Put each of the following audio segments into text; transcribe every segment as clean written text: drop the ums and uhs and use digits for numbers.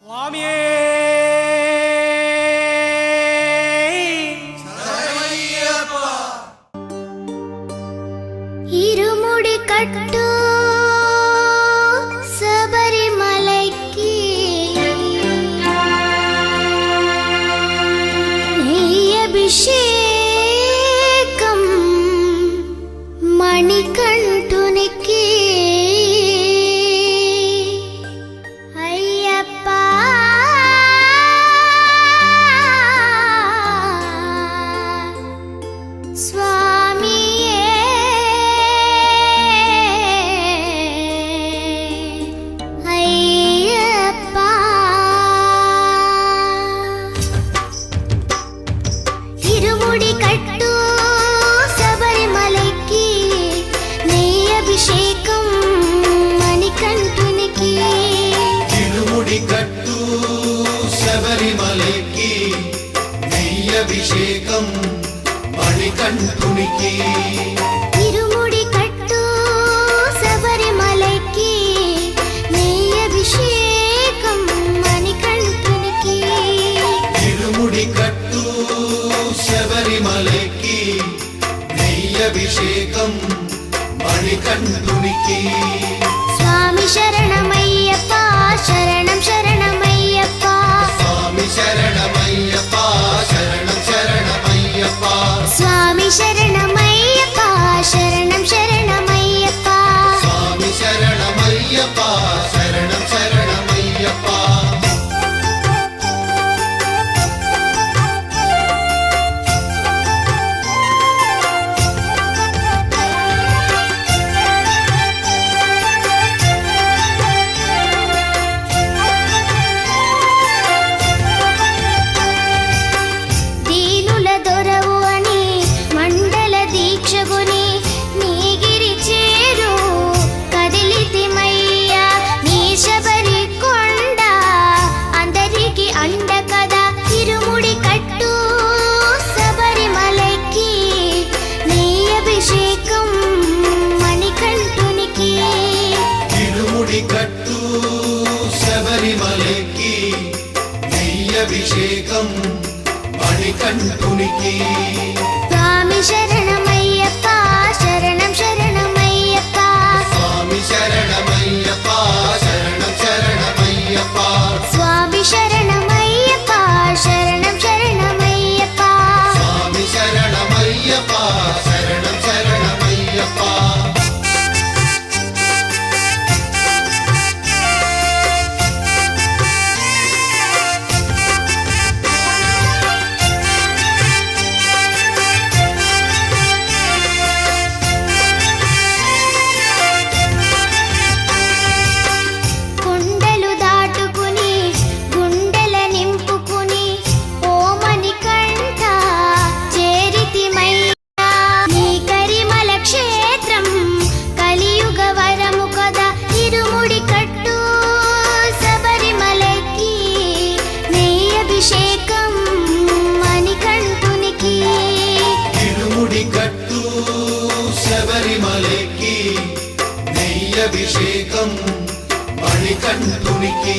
స్వామియే ఇరుముడి కట్టు శబరిమలైకి నెయ్యభిషేకం మణికంఠునికి అయ్యప్ప స్వామియే అయ్యప్ప ఇరుముడి కట్టు శబరిమలైకి నెయ్యభిషేకం మణికంఠునికి ఇరుముడి కట్టు శబరిమలైకి నెయ్యభిషేకం మణికంఠునికి ఇరుముడి కట్టు శబరిమలైకి నెయ్యభిషేకం మణికంఠునికి ఇరుముడి కట్టు శబరిమలైకి నెయ్యభిషేకం మణికంఠునికి స్వామి శరణమయ్యప్ప శరణం శరణమయ్యప్ప స్వామి శరణమయ్యప్ప శరణం శరణమయ్యప్ప స్వామి శరణమయ్యప్ప శరణం శరణమయ్యప్ప స్వామి శరణమయ్యప్ప శరణం శరణమయ్యప్ప దీనుల దొరవు అని మండల దీక్షగుని నీగిరి చేరు కదిలితిమయ్యా నీ శబరి కొండ అందరికి అండ కదా ఇరుముడి కట్టు శబరిమలైకి నెయ్యభిషేకం మణికంఠునికి ఇరుముడి కట్టు శబరిమలైకి నెయ్యభిషేకం మణికంఠునికి స్వామి శరణమయ్యప్ప శరణం శరణమయ్యప్ప స్వామి శరణమయ్యప్ప శరణం శరణమయ్యప్ప స్వామి శరణమయ్యప్ప శరణం శరణమయ్యప్ప స్వామి శరణమయ్యప్ప శరణం శరణమయ్యప్ప కొండలు దాటుకుని గుండెల నింపుకుని ఓమని కంఠ చేరితిమయ్యా నీ కరిమల క్షేత్రం కలియుగ వరము కదా ఇరుముడి కట్టు శబరిమలైకి నెయ్యభిషేకం మణికంఠునికి ఇరుముడి కట్టు శబరిమలైకి నెయ్యభిషేకం మణికంఠునికి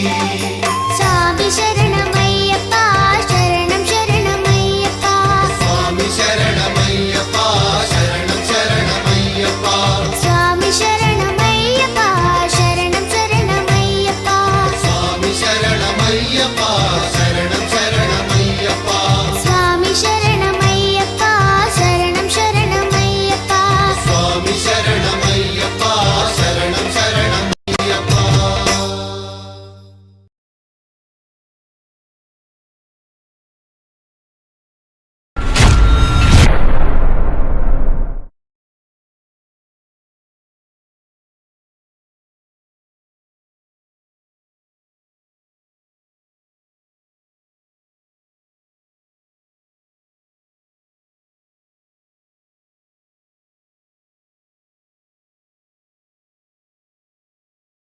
స్వామి శరణమ